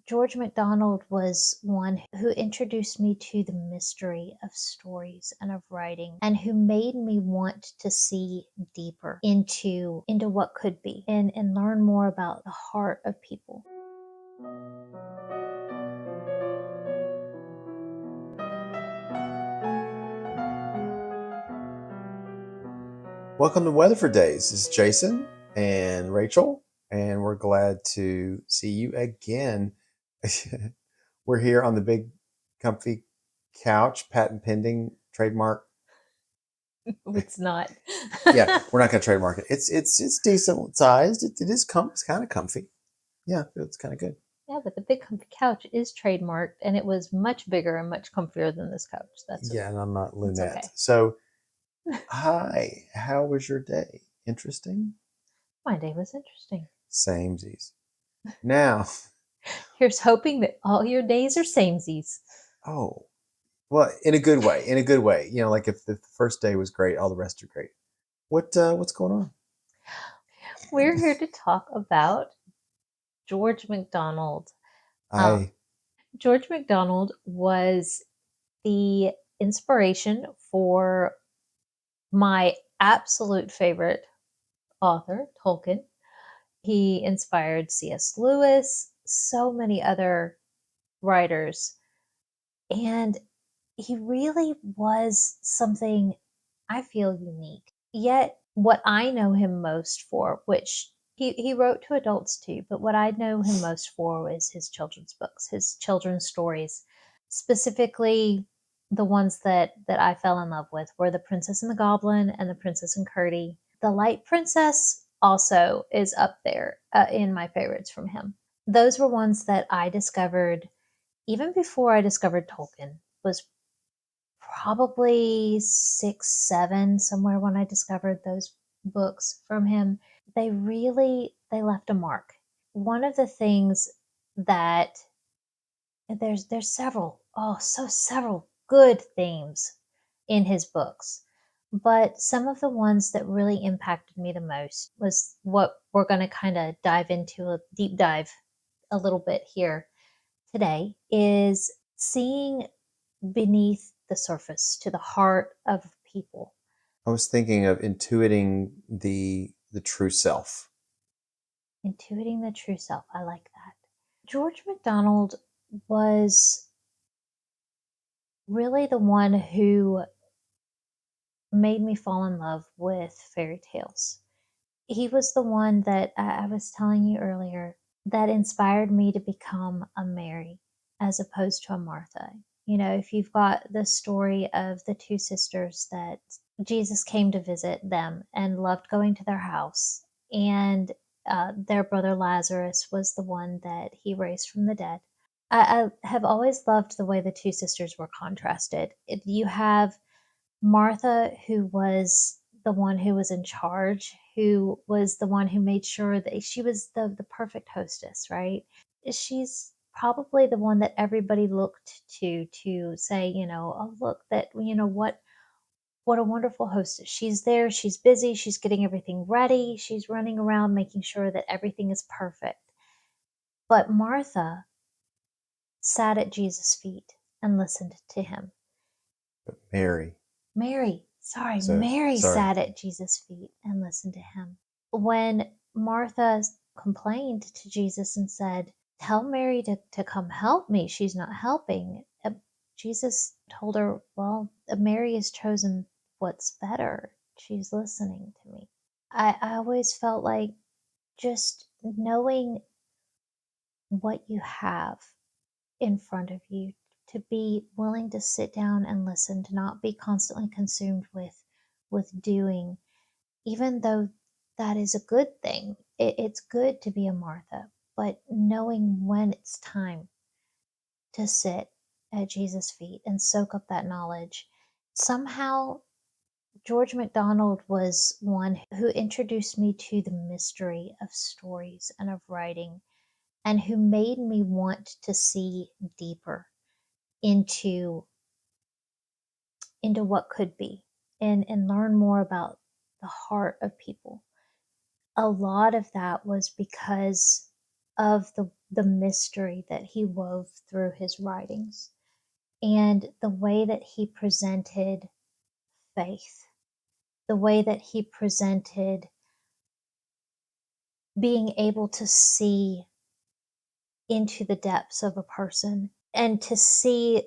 George MacDonald was one who introduced me to the mystery of stories and of writing, and who made me want to see deeper into what could be and learn more about the heart of people. Welcome to Weatherford Daze. This is Jason and Rachel, and we're glad to see you again. We're here on the big, comfy couch, patent pending, trademark. It's not. Yeah, we're not going to trademark it. It's decent sized. It's kind of comfy. Yeah, it's kind of good. Yeah, but the big comfy couch is trademarked, and it was much bigger and much comfier than this couch. Yeah, and I'm not It's Lunette. okay. So, hi, how was your day? Interesting? My day was interesting. Samesies. Now, Here's hoping that all your days are samesies. oh, well, in a good way. In a good way. Like if the first day was great, all the rest are great. What's going on? We're here to talk about George MacDonald. Um, I George MacDonald was the inspiration for my absolute favorite author, Tolkien. He inspired C.S. Lewis, so many other writers, and he really was something I feel unique. Yet, what I know him most for, which he wrote to adults too, but what I know him most for was his children's books, his children's stories. Specifically, the ones that I fell in love with were The Princess and the Goblin and The Princess and Curdie. The Light Princess also is up there in my favorites from him. Those were ones that I discovered even before I discovered Tolkien. Was probably 6, 7, somewhere when I discovered those books from him. They left a mark. One of the things that there's several good themes in his books. But some of the ones that really impacted me the most was what we're going to kind of dive into, a deep dive a little bit here today, is seeing beneath the surface to the heart of people. was thinking of intuiting the true self. Intuiting the true self. I like that. George MacDonald was really the one who made me fall in love with fairy tales. He was the one that I was telling you earlier that inspired me to become a Mary as opposed to a Martha. You know, if you've got the story of the two sisters that Jesus came to visit them and loved going to their house, and their brother Lazarus was the one that he raised from the dead. I have always loved the way the two sisters were contrasted. You have Martha, who was the one who was in charge, who was the one who made sure that she was the perfect hostess, right? She's probably the one that everybody looked to say, oh, look, that, what a wonderful hostess. She's there, she's busy, she's getting everything ready, she's running around making sure that everything is perfect. But Martha sat at Jesus' feet and listened to him. But Mary. Mary Sorry. sat at Jesus' feet and listened to him. When Martha complained to Jesus and said, "Tell Mary to come help me, she's not helping," Jesus told her, "Well, Mary has chosen what's better. She's listening to me." I always felt like just knowing what you have in front of you, to be willing to sit down and listen, to not be constantly consumed with doing, even though that is a good thing. It's good to be a Martha, but knowing when it's time to sit at Jesus' feet and soak up that knowledge. Somehow, George MacDonald was one who introduced me to the mystery of stories and of writing, and who made me want to see deeper into what could be, and learn more about the heart of people. A lot of that was because of the mystery that he wove through his writings and the way that he presented faith, the way that he presented being able to see into the depths of a person and to see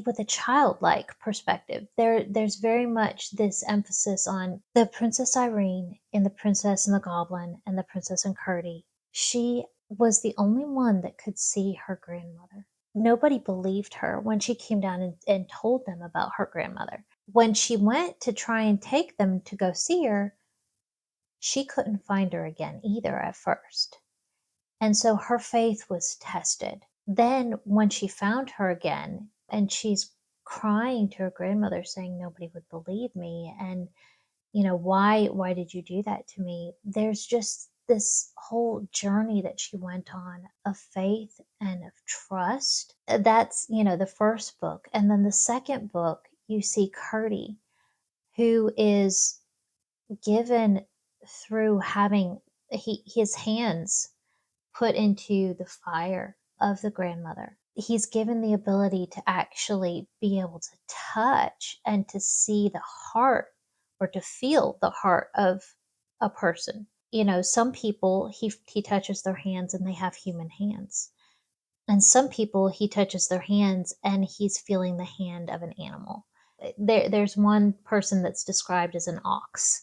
with a childlike perspective. There's very much this emphasis on the Princess Irene in The Princess and the Goblin and The Princess and Curdie. She was the only one that could see her grandmother. Nobody believed her when she came down and told them about her grandmother. When she went to try and take them to go see her, she couldn't find her again either at first. And so her faith was tested. Then, when she found her again, and she's crying to her grandmother, saying, "Nobody would believe me. And, why did you do that to me?" There's just this whole journey that she went on of faith and of trust. That's, the first book. And then the second book, you see Curdie, who is given through having his hands put into the fire of the grandmother. He's given the ability to actually be able to touch and to see the heart or to feel the heart of a person. Some people he touches their hands and they have human hands. And some people he touches their hands and he's feeling the hand of an animal. There's one person that's described as an ox,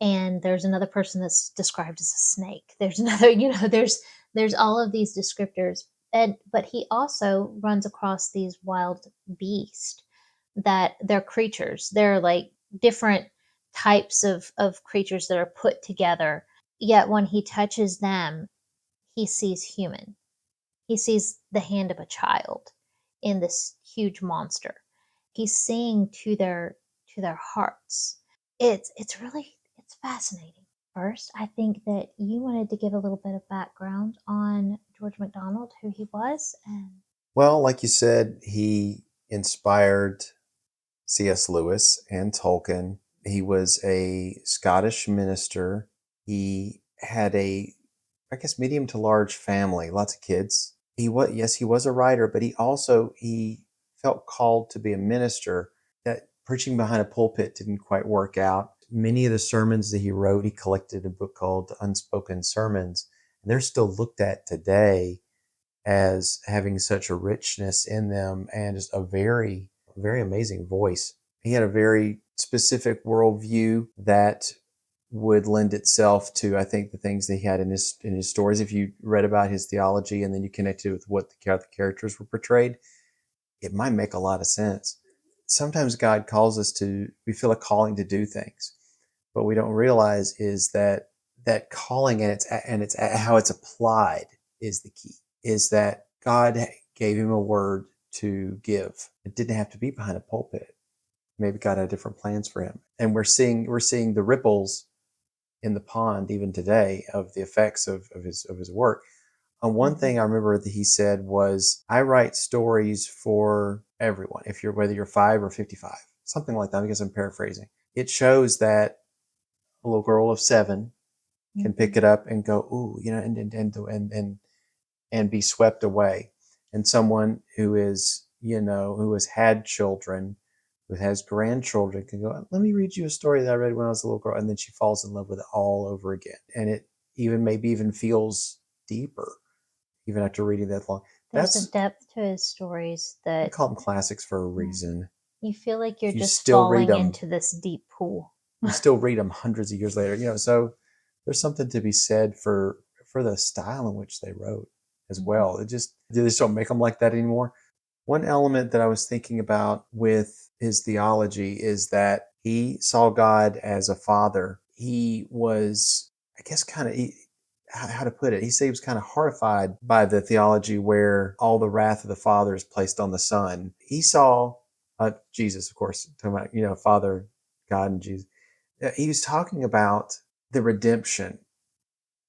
and there's another person that's described as a snake. There's another, there's all of these descriptors. But he also runs across these wild beasts that they're creatures. They're like different types of creatures that are put together. Yet when he touches them, he sees human. He sees the hand of a child in this huge monster. He's seeing to their hearts. It's fascinating. First, I think that you wanted to give a little bit of background on George MacDonald, who he was, and Well, like you said, he inspired C.S. Lewis and Tolkien. He was a Scottish minister. He had I guess, medium to large family, lots of kids. He was a writer, but he felt called to be a minister. That preaching behind a pulpit didn't quite work out. Many of the sermons that he wrote, he collected a book called Unspoken Sermons, and they're still looked at today as having such a richness in them and just a very, very amazing voice. He had a very specific worldview that would lend itself to, I think, the things that he had in his stories. If you read about his theology and then you connected it with what the characters were portrayed, it might make a lot of sense. Sometimes God calls us we feel a calling to do things. What we don't realize is that calling and it's how it's applied is the key. Is that God gave him a word to give. It didn't have to be behind a pulpit. Maybe God had different plans for him. And we're seeing the ripples in the pond even today of the effects of his work. One Mhm. thing I remember that he said was, "I write stories for everyone. Whether you're 5 or 55, something like that." I guess I'm paraphrasing. It shows that a little girl of 7 can pick Mhm. it up and go, "Ooh," and be swept away. And someone who has had children, who has grandchildren, can go, "Let me read you a story that I read when I was a little girl," and then she falls in love with it all over again, and it even feels deeper even after reading that long. There's a That's depth to his stories We that call them classics for a yeah, reason. you feel like you're You just still read falling them. into this deep pool. You still read them hundreds of years later. So there's something to be said for the style in which they wrote as Mhm. well. They just don't make them like that anymore. One element that I was thinking about with his theology is that he saw God as a father. He was, I guess, how to put it. He said he was kind of horrified by the theology where all the wrath of the Father is placed on the Son. He saw Jesus, of course, talking about, Father, God, and Jesus. He was talking about the redemption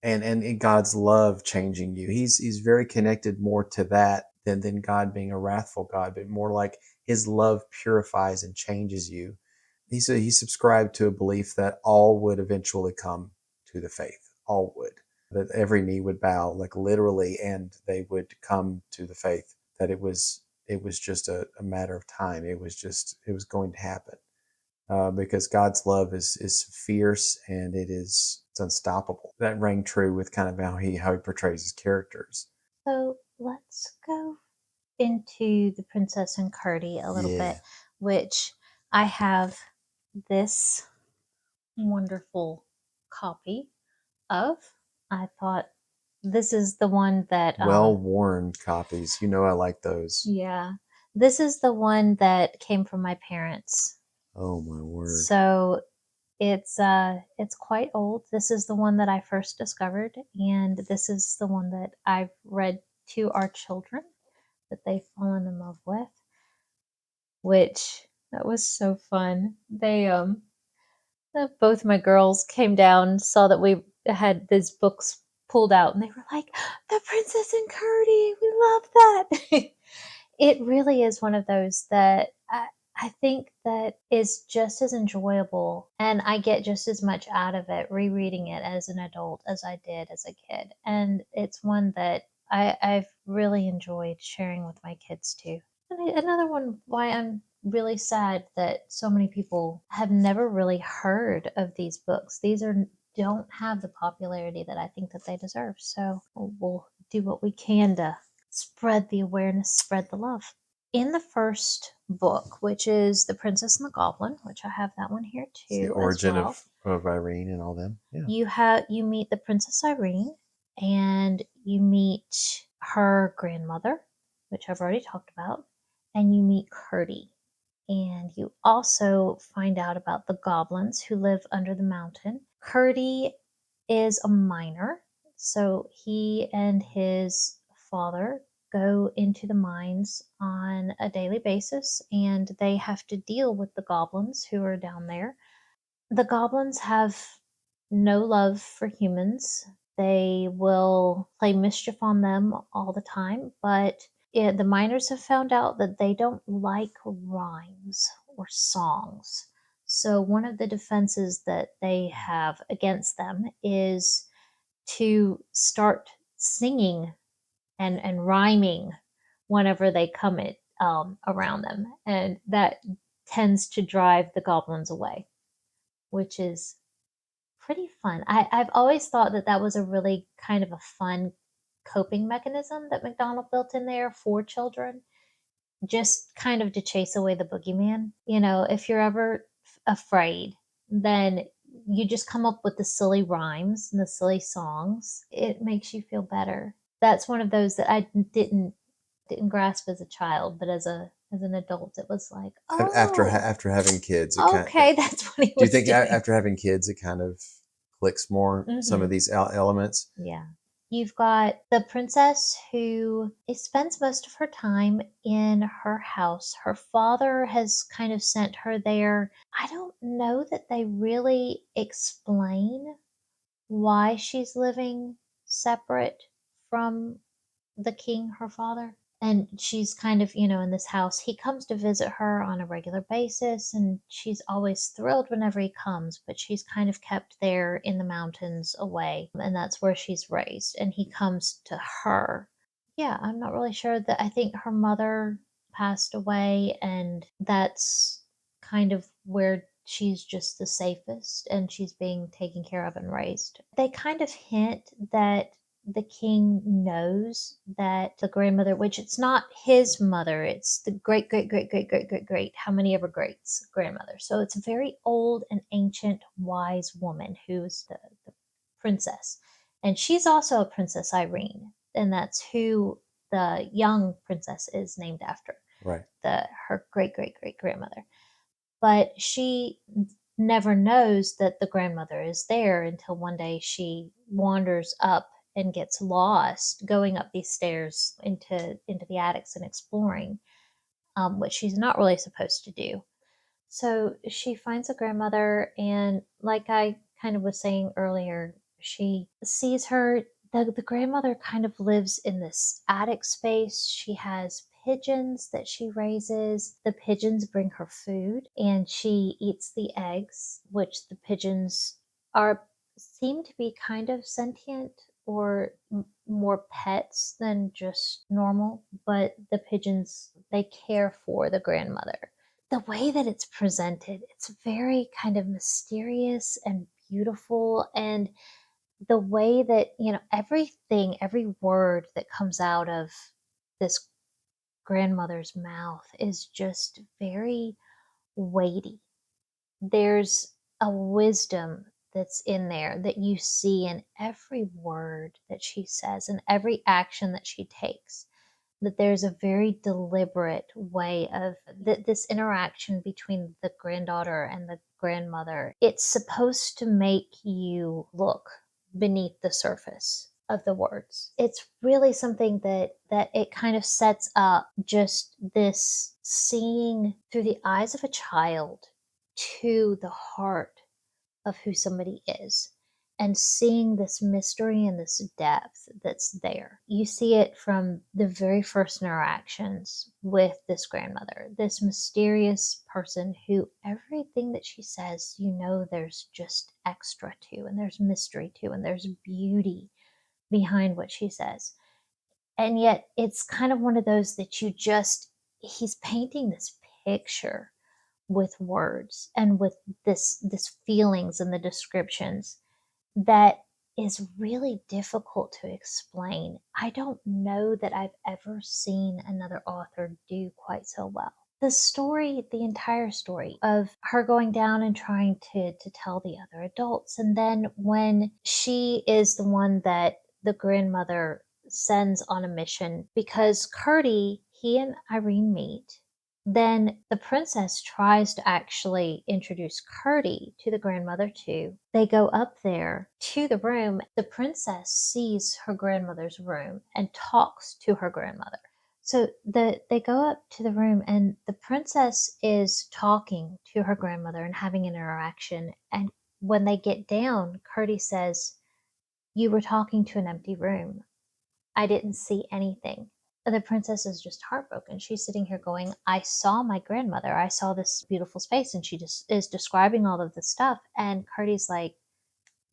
and God's love changing you. He's very connected more to that than God being a wrathful God, but more like his love purifies and changes you. He subscribed to a belief that all would eventually come to the faith. All would. that every knee would bow, like literally, and they would come to the faith. That it was just a matter of time. It was going to happen, because God's love is fierce, and it's unstoppable. That rang true with kind of how he portrays his characters. So let's go into the Princess and Curdie a little bit, Yeah. which I have this wonderful copy of. I thought this is the one that Well worn copies. I like those. yeah, this is the one that came from my parents. Oh my word. So it's quite old. This is the one that I first discovered, and this is the one that I've read to our children that they've fallen in love with, which that was so fun. Both my girls came down, saw that we had these books pulled out, and they were like, "The Princess and Curdie, we love that." It really is one of those that I think that is just as enjoyable, and I get just as much out of it rereading it as an adult as I did as a kid. And it's one that I've really enjoyed sharing with my kids too. And another one why I'm really sad that so many people have never really heard of these books. These are don't have the popularity that I think that they deserve. So we'll do what we can to spread the awareness, spread the love. In the first book, which is The Princess and the Goblin, which I have that one here It's the too as origin well. of Irene and all them. Yeah. You meet the Princess Irene, and you meet her grandmother, which I've already talked about, and you meet Curdie. And you also find out about the goblins who live under the mountain. Curdie is a miner, so he and his father go into the mines on a daily basis, and they have to deal with the goblins who are down there. The goblins have no love for humans. They will play mischief on them all the time, but the miners have found out that they don't like rhymes or songs. So, one of the defenses that they have against them is to start singing and rhyming whenever they come around them. And that tends to drive the goblins away, which is pretty fun. I've always thought that that was a really kind of a fun coping mechanism that McDonald built in there for children, just kind of to chase away the boogeyman. If you're ever afraid, then you just come up with the silly rhymes and the silly songs. It makes you feel better. That's one of those that I didn't grasp as a child, but as an adult, it was like, oh, After having kids, okay, that's what he do you was think doing. after having kids, it kind of clicks more some of Hmm. these elements? Yeah. You've got the princess who spends most of her time in her house. Her father has kind of sent her there. I don't know that they really explain why she's living separate from the king, her father. And she's kind of, in this house. He comes to visit her on a regular basis, and she's always thrilled whenever he comes, but she's kind of kept there in the mountains away, and that's where she's raised. And he comes to her. Yeah, I'm not really sure that I think her mother passed away, and that's kind of where she's just the safest and she's being taken care of and raised. They kind of hint that the king knows that the grandmother, which it's not his mother, it's the great, great, great, great, great, great, great, how many ever greats grandmother. So it's a very old and ancient, wise woman who's the princess. And she's also a Princess Irene, and that's who the young princess is named after, Right. her great, great, great grandmother. But she never knows that the grandmother is there until one day she wanders up and gets lost going up these stairs into the attics and exploring, which she's not really supposed to do. So she finds a grandmother, and like I kind of was saying earlier, she sees her. The grandmother kind of lives in this attic space. She has pigeons that she raises. The pigeons bring her food, and she eats the eggs, which the pigeons are seem to be kind of sentient, or more pets than just normal, but the pigeons, they care for the grandmother. The way that it's presented, it's very kind of mysterious and beautiful. And the way that, everything, every word that comes out of this grandmother's mouth is just very weighty. There's a wisdom that's in there that you see in every word that she says and every action that she takes. That there's a very deliberate way of this interaction between the granddaughter and the grandmother. It's supposed to make you look beneath the surface of the words. It's really something that it kind of sets up just this seeing through the eyes of a child to the heart of who somebody is and seeing this mystery and this depth that's there. You see it from the very first interactions with this grandmother, this mysterious person who everything that she says, there's just extra to, and there's mystery to, and there's beauty behind what she says. And yet it's kind of one of those that he's painting this picture with words and with this feelings and the descriptions that is really difficult to explain. I don't know that I've ever seen another author do quite so well. The story, the entire story of her going down and trying to tell the other adults, and then when she is the one that the grandmother sends on a mission because Curdy, he and Irene meet, then the princess tries to actually introduce Curdy to the grandmother too. They go up there to the room. The princess sees her grandmother's room and talks to her grandmother. So they go up to the room and the princess is talking to her grandmother and having an interaction. And when they get down, Curdy says, "You were talking to an empty room. I didn't see anything." The princess is just heartbroken. She's sitting here going, "I saw my grandmother. I saw this beautiful space." And she just is describing all of the stuff. And Cardi's like,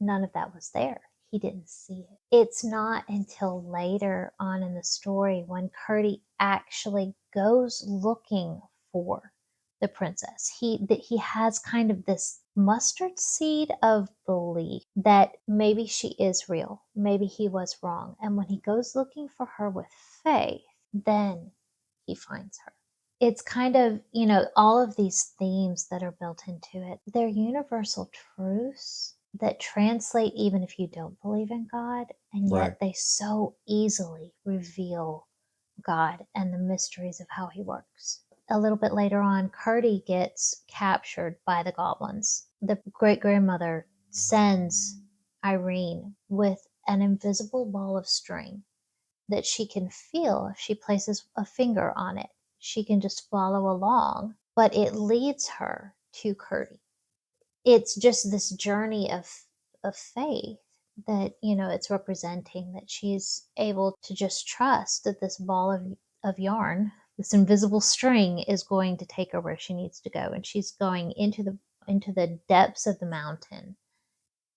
"None of that was there. He didn't see it." It's not until later on in the story when Curdy actually goes looking for the princess. He has kind of this mustard seed of belief that maybe she is real, maybe he was wrong. And when he goes looking for her with faith, then he finds her. It's kind of, all of these themes that are built into it. They're universal truths that translate even if you don't believe in God, and Right. yet they so easily reveal God and the mysteries of how he works. A little bit later on, Cardi gets captured by the goblins. The great grandmother sends Irene with an invisible ball of string that she can feel if she places a finger on it. She can just follow along, but it leads her to Curdy. It's just this journey of faith that, it's representing that she's able to just trust that this ball of yarn, this invisible string, is going to take her where she needs to go. And she's going into the depths of the mountain,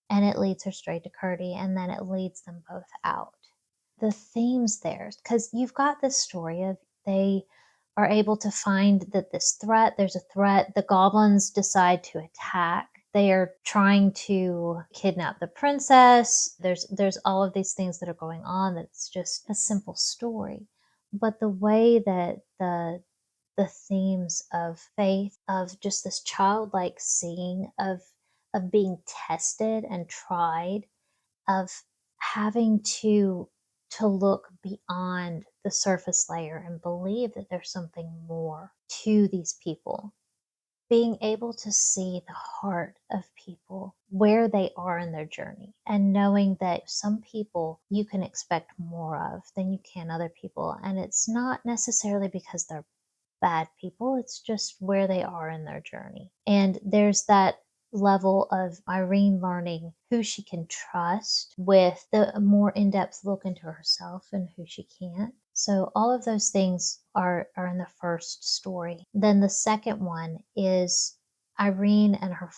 and it leads her straight to Curdy, and then it leads them both out. The themes there, because you've got this story of they are able to find that there's a threat. The goblins decide to attack. They are trying to kidnap the princess. There's all of these things that are going on. That's just a simple story. But the way that the themes of faith, of just this childlike seeing of being tested and tried, of having to look beyond the surface layer and believe that there's something more to these people, being able to see the heart of people where they are in their journey, and knowing that some people you can expect more of than you can other people. And it's not necessarily because they're bad people, it's just where they are in their journey. And there's that level of Irene learning who she can trust with the more in-depth look into herself and who she can't. So all of those things are in the first story. Then the second one is Irene and her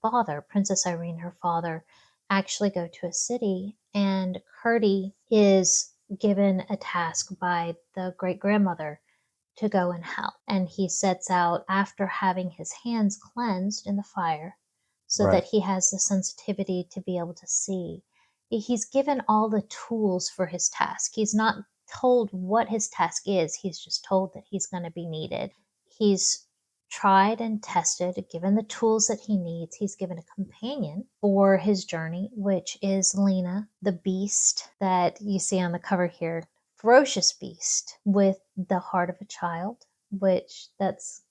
father, Princess Irene, her father, actually go to a city And Curdie is given a task by the great grandmother to go and help. And he sets out after having his hands cleansed in the fire so Right. that he has the sensitivity to be able to see. He's given all the tools for his task. He's not told what his task is, he's just told that he's going to be needed. He's tried and tested, given the tools that he needs. He's given a companion for his journey, which is Lena, the beast that you see on the cover here. Ferocious beast with the heart of a child, which that's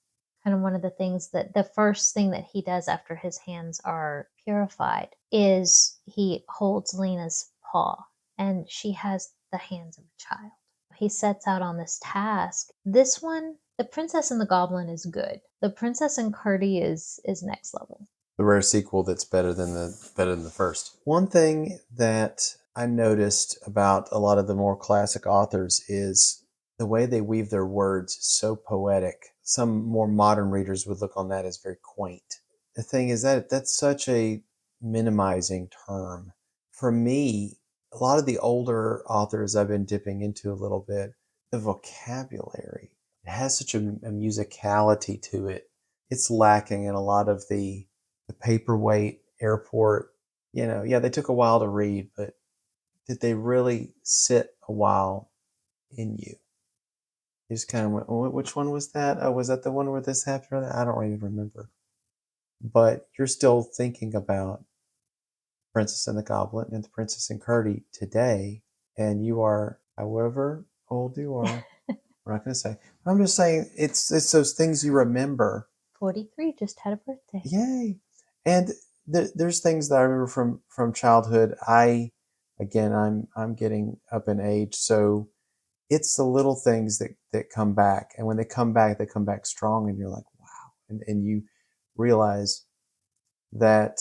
kind of one of the things that the first thing that he does after his hands are purified is he holds Lena's paw, and she has the hands of a child. He sets out on this task. This one, The Princess and the Goblin, is good. The Princess and Curdie is next level. The rare sequel that's better than the first. One thing that I noticed about a lot of the more classic authors is the way they weave their words is so poetic. Some more modern readers would look on that as very quaint. The thing is that that's such a minimizing term. For me, a lot of the older authors I've been dipping into a little bit, the vocabulary, it has such a musicality to it. It's lacking in a lot of the paperweight airport. Yeah, they took a while to read, but did they really sit a while in you? You just kind of went, which one was that? Oh, was that the one where this happened? I don't even remember. But you're still thinking about Princess and the Goblin and the Princess and Curdie today, and you are, however old you are, we're not going to say. I'm just saying it's those things you remember. 43 just had a birthday. Yay! And there's things that I remember from childhood. I'm getting up in age, so it's the little things that come back, and when they come back strong, and you're like, wow, and you realize that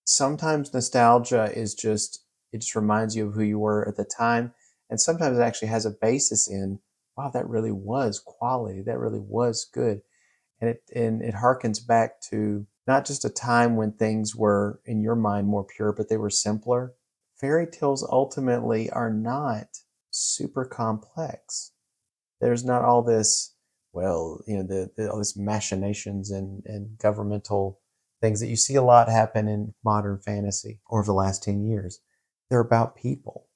sometimes nostalgia is just it just reminds you of who you were at the time, and sometimes it actually has a basis in, wow, that really was quality, that really was good, and it harkens back to not just a time when things were in your mind more pure, but they were simpler. Fairy tales ultimately are not super complex. There's not all this, well, all this machinations and governmental things that you see a lot happen in modern fantasy over the last 10 years. They're about people,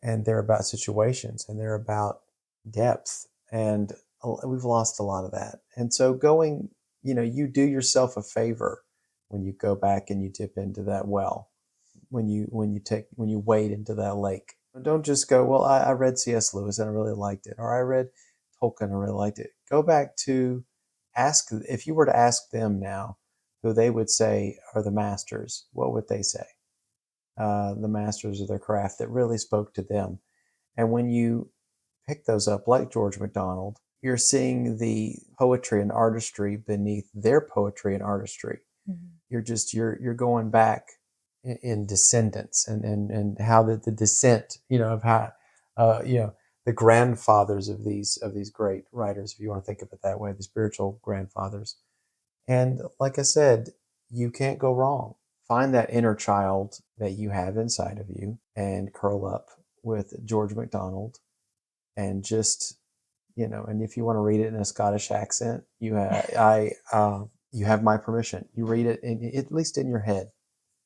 and they're about situations, and they're about depth, and we've lost a lot of that. And so you do yourself a favor when you go back and you dip into that well, when you wade into that lake. Don't just go, well, I read C.S. Lewis and I really liked it, or I read Tolkien and I really liked it. Go back to ask, if you were to ask them now who they would say are the masters, what would they say? The masters of their craft that really spoke to them. And when you pick those up, like George MacDonald, you're seeing the poetry and artistry beneath their poetry and artistry. Mm-hmm. You're going back in descendants, and how the descent, of how, the grandfathers of these great writers, if you want to think of it that way, the spiritual grandfathers. And like I said, you can't go wrong. Find that inner child that you have inside of you and curl up with George MacDonald, and just, and if you want to read it in a Scottish accent, you have my permission. You read it at least in your head,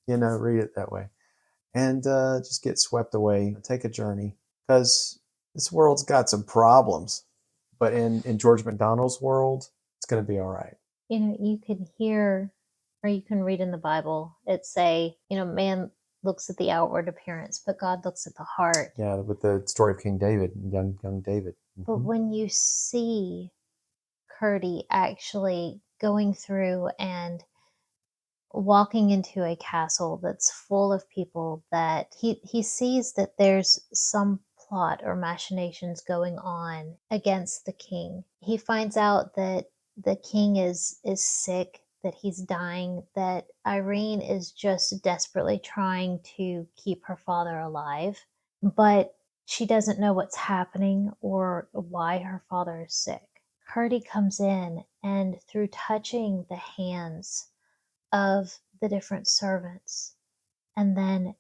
read it that way, and just get swept away. Take a journey, because this world's got some problems, but in George MacDonald's world, it's going to be all right. You can hear, or you can read in the Bible, it say, man looks at the outward appearance, but God looks at the heart. Yeah, with the story of King David, young David. But Mm-hmm. when you see Curdie actually going through and walking into a castle that's full of people, that he sees that there's some plot or machinations going on against the king. He finds out that the king is sick, that he's dying, that Irene is just desperately trying to keep her father alive, but she doesn't know what's happening or why her father is sick. Curdie comes in, and through touching the hands of the different servants, and then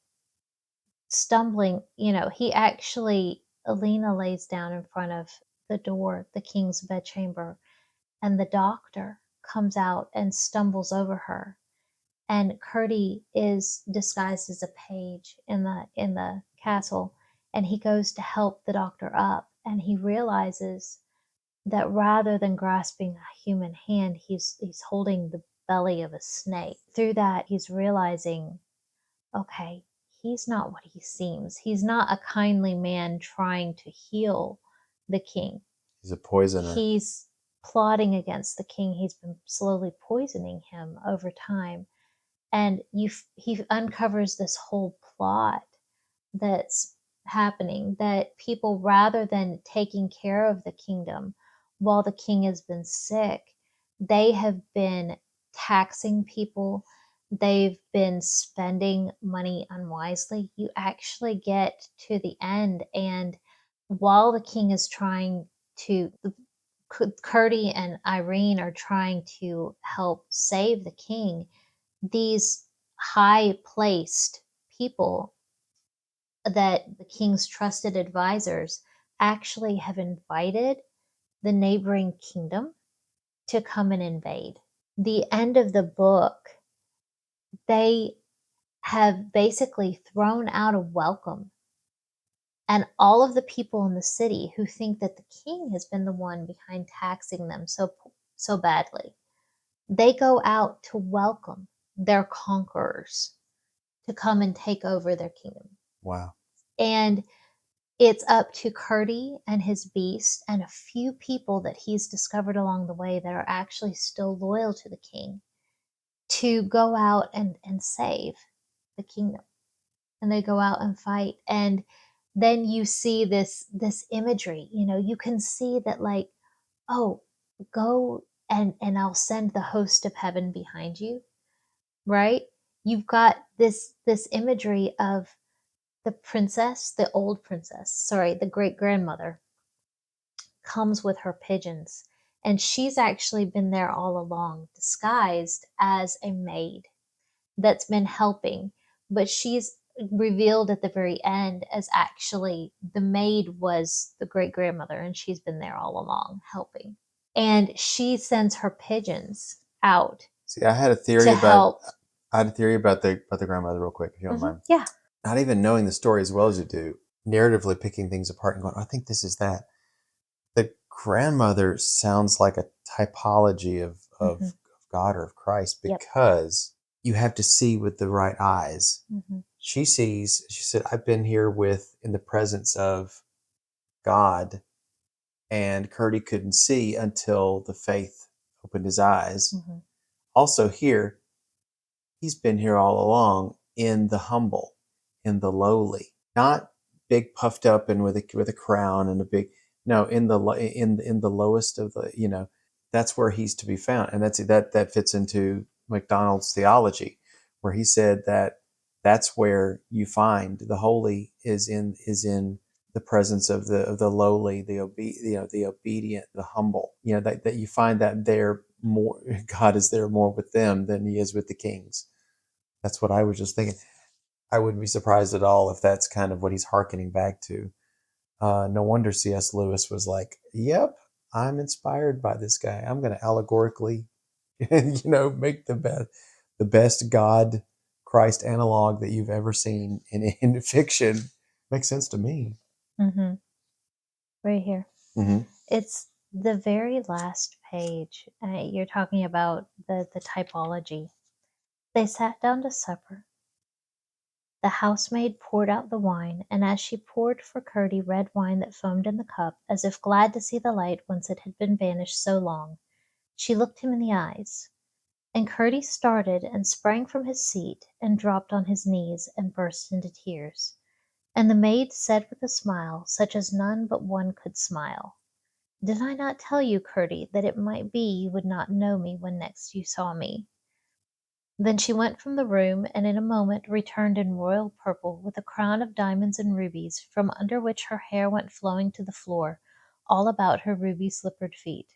stumbling, he actually, Alina lays down in front of the door, the king's bedchamber, and the doctor comes out and stumbles over her. And Curdie is disguised as a page in the castle, and he goes to help the doctor up, and he realizes that rather than grasping a human hand, he's holding the belly of a snake. Through that, he's realizing, okay, he's not what he seems. He's not a kindly man trying to heal the king. He's a poisoner. He's plotting against the king. He's been slowly poisoning him over time. And he uncovers this whole plot that's happening, that people, rather than taking care of the kingdom while the king has been sick, they have been taxing people. They've been spending money unwisely. You actually get to the end, and while the king is trying to, Curdie and Irene are trying to help save the king, these high placed people, that the king's trusted advisors, actually have invited the neighboring kingdom to come and invade. The end of the book, they have basically thrown out a welcome, and all of the people in the city who think that the king has been the one behind taxing them so badly, they go out to welcome their conquerors to come and take over their kingdom. Wow. And it's up to Curdie and his beast and a few people that he's discovered along the way that are actually still loyal to the king to go out and save the kingdom. And they go out and fight. And then you see this imagery, you can see that, like, oh, go and I'll send the host of heaven behind you, right? You've got this imagery of the princess, the old princess, sorry, the great grandmother, comes with her pigeons. And she's actually been there all along, disguised as a maid that's been helping. But she's revealed at the very end as actually the maid was the great grandmother, and she's been there all along helping. And she sends her pigeons out See, I had a theory to about help. the grandmother real quick, if you don't mind. Yeah. Not even knowing the story as well as you do, narratively picking things apart and going, oh, I think this is that. The grandmother sounds like a typology of God or of Christ, Yep. because you have to see with the right eyes. She said, I've been here in the presence of God, and Curdie couldn't see until the faith opened his eyes. Also here, he's been here all along in the humble, in the lowly, not big puffed up and with a crown and a big, no, in the lowest of the, that's where he's to be found. And that fits into MacDonald's theology, where he said that's where you find the holy is in the presence of the lowly, the obedient, the humble. That you find that there more, God is there more with them than he is with the kings. That's what I was just thinking. I wouldn't be surprised at all if that's kind of what he's hearkening back to. No wonder C.S. Lewis was like, "Yep, I'm inspired by this guy. I'm going to allegorically, make the best God Christ analog that you've ever seen in fiction." Makes sense to me. Right here. It's the very last page. You're talking about the typology. They sat down to supper. The housemaid poured out the wine, and as she poured for Curdie red wine that foamed in the cup, as if glad to see the light whence it had been banished so long, she looked him in the eyes. And Curdie started and sprang from his seat and dropped on his knees and burst into tears. And the maid said with a smile, such as none but one could smile, "Did I not tell you, Curdie, that it might be you would not know me when next you saw me?" Then she went from the room, and in a moment returned in royal purple, with a crown of diamonds and rubies, from under which her hair went flowing to the floor, all about her ruby-slippered feet.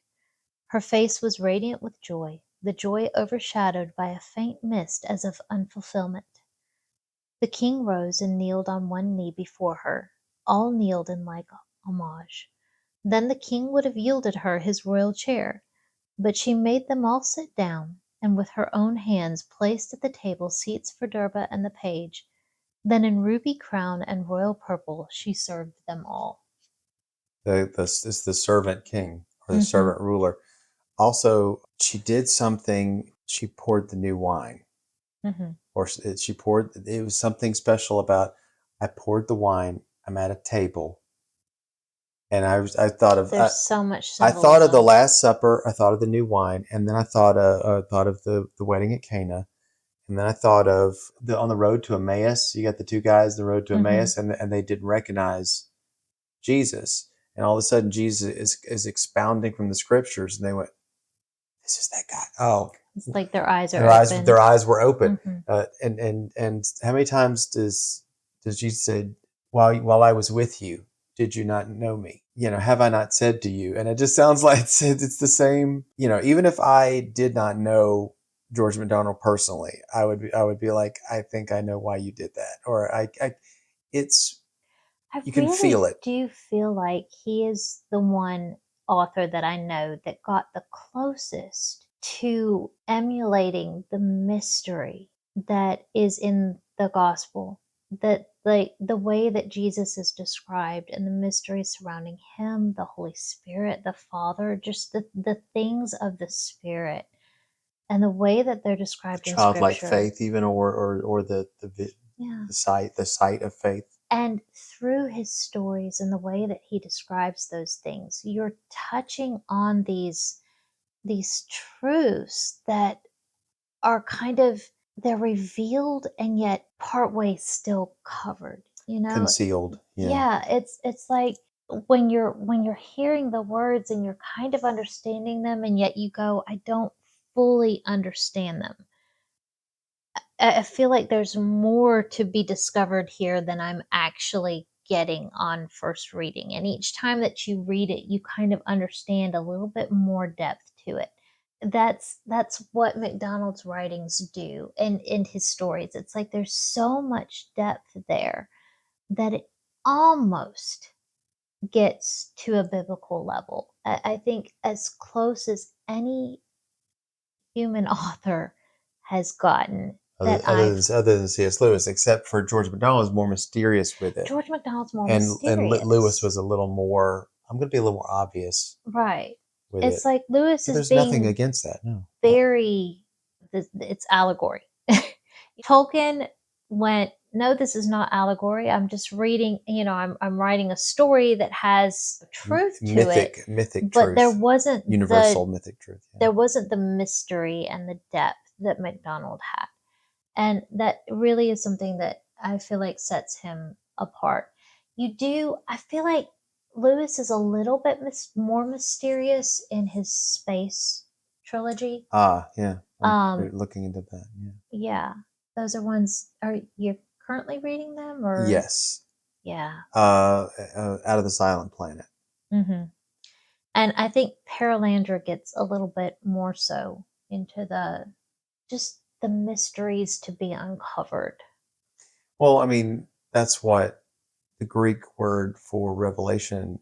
Her face was radiant with joy, the joy overshadowed by a faint mist as of unfulfilment. The king rose and kneeled on one knee before her. All kneeled in like homage. Then the king would have yielded her his royal chair, but she made them all sit down, and with her own hands placed at the table seats for Durba and the page. Then in ruby crown and royal purple she served them all. It's the servant king or the Mm-hmm. servant ruler. Also, she did something. She poured the new wine, Mm-hmm. or she poured. It was something special about. I poured the wine. I'm at a table, and I thought of. There's so much I thought of the symbolism. Last Supper. I thought of the new wine, and then I thought of the wedding at Cana, and then I thought of the on the road to Emmaus. You got the two guys on the road to Mm-hmm. Emmaus, and they didn't recognize Jesus, and all of a sudden Jesus is expounding from the scriptures, and they went, "This is that guy." Oh, It's like their eyes are opened. their eyes were open. Mm-hmm. And how many times does Jesus say, while I was with you, did you not know me? Have I not said to you? And it just sounds like it's the same. Even if I did not know George MacDonald personally, I would be like, I think I know why you did that, or it's I you can feel really it. do feel like he is the one author that I know that got the closest to emulating the mystery that is in the gospel. That the way that Jesus is described and the mystery surrounding him, the Holy Spirit, the Father, just the things of the Spirit and the way that they're The described in childlike scripture. faith, even, or Yeah. the sight of faith. And through his stories and the way that he describes those things, you're touching on these truths that are kind of they're revealed and yet partway still covered. Concealed, yeah. Yeah, it's like when you're hearing the words and you're kind of understanding them and yet you go, I don't fully understand them. I feel like there's more to be discovered here than I'm actually getting on first reading. And each time that you read it, you kind of understand a little bit more depth to it. That's what McDonald's writings do and in his stories. It's like there's so much depth there that it almost gets to a biblical level. I think as close as any human author has gotten Other, that other I've than other than C.S. Lewis, except for George MacDonald is more mysterious with it, George MacDonald's more and Lewis mysterious. was a little more. I'm going to be a little more obvious Right. with it, It's like Lewis but is there's nothing being against that. No. very it's allegory. Tolkien went, "No, this is not allegory. I'm just reading, I'm writing a story that has truth to it." Mythic But there truth, wasn't the universal mythic truth. Yeah. there wasn't the mystery and the depth that MacDonald had. And that really is something that I feel like sets him apart. I feel like Lewis is a little bit more mysterious in his space trilogy. Ah, yeah. I'm Um, looking into that. Yeah. yeah, those are ones. Are you currently reading them or? Yes. Yeah. Out of the Silent Planet. Hmm. And I think Paralandra gets a little bit more so into just the mysteries to be uncovered. Well, I mean, that's what the Greek word for revelation.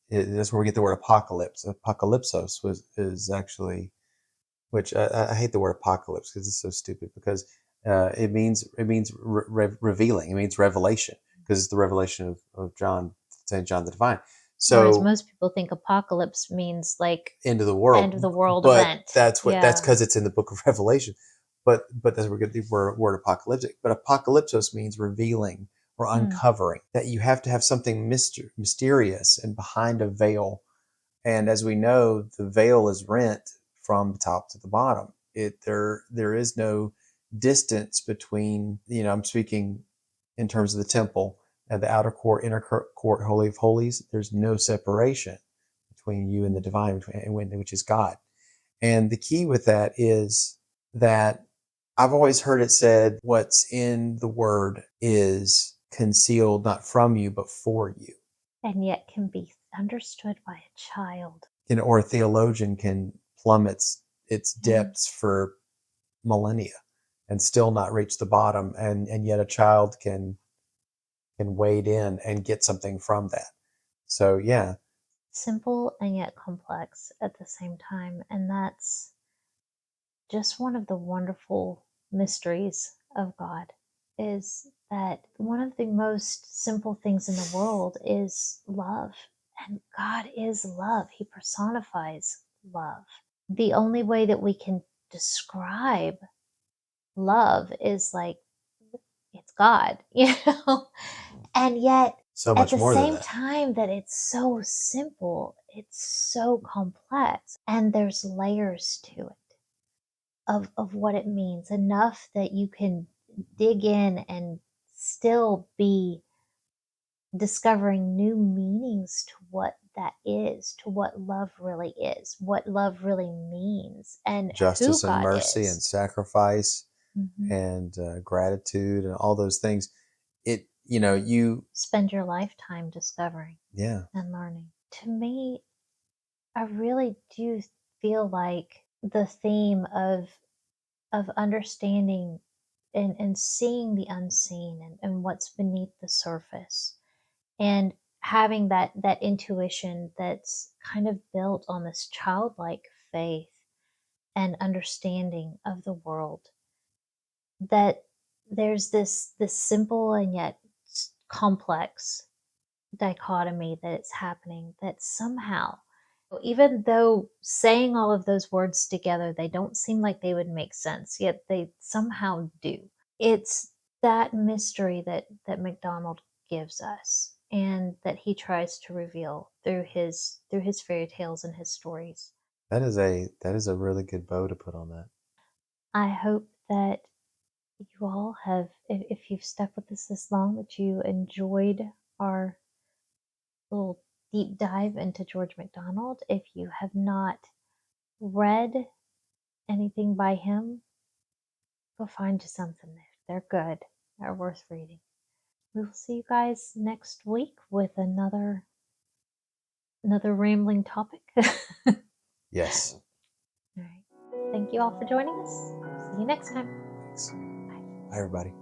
That's where we get the word apocalypse. Apocalypsos is actually, which I hate the word apocalypse because it's so stupid. Because it means revealing. It means revelation because it's the revelation of John, Saint John the Divine. Whereas So most people think apocalypse means like end of the end of world, the world but event. that's Yeah. because it's in the Book of Revelation. But that's where we get the word apocalyptic. But apocalypsos means revealing or Mm, uncovering. That you have to have something mysterious and behind a veil. And as we know, the veil is rent from the top to the bottom. There is no distance between. I'm speaking in terms of the temple, the outer court, inner court, holy of holies. There's no separation between you and the divine, which is God. And the key with that is that I've always heard it said, what's in the word is concealed not from you, but for you. and yet can be understood by a child. Or a theologian can plumb its Yeah. depths for millennia. and still not reach the bottom, and yet a child can wade in and get something from that. So yeah, Simple and yet complex at the same time. And that's just one of the wonderful mysteries of God, is that one of the most simple things in the world is love. And God is love. He personifies love. The only way that we can describe love is like, it's God, you know? And yet, so at much the more than same that. time that it's so simple, it's so complex, and there's layers to it of what it means, enough that you can dig in and still be discovering new meanings to what that is, to what love really is, what love really means, and who Justice and God mercy and is. sacrifice Mhm. and gratitude and all those things. It, you know, you, Spend your lifetime discovering yeah, and learning. To me, I really do feel like the theme of understanding and seeing the unseen, and what's beneath the surface, and having that intuition that's kind of built on this childlike faith and understanding of the world, that there's this simple and yet complex dichotomy that it's happening, that somehow, even though saying all of those words together, they don't seem like they would make sense, yet they somehow do. It's that mystery that MacDonald gives us, and that he tries to reveal through his fairy tales and his stories. that is a really good bow to put on that. I hope that you all have, if you've stuck with us this long, that you enjoyed our little deep dive into George MacDonald. If you have not read anything by him, go find you something there. They're good. They're worth reading. We will see you guys next week with another rambling topic. All Yes. right. Thank you all for joining us. See you next time. Thanks. Bye. Bye, everybody.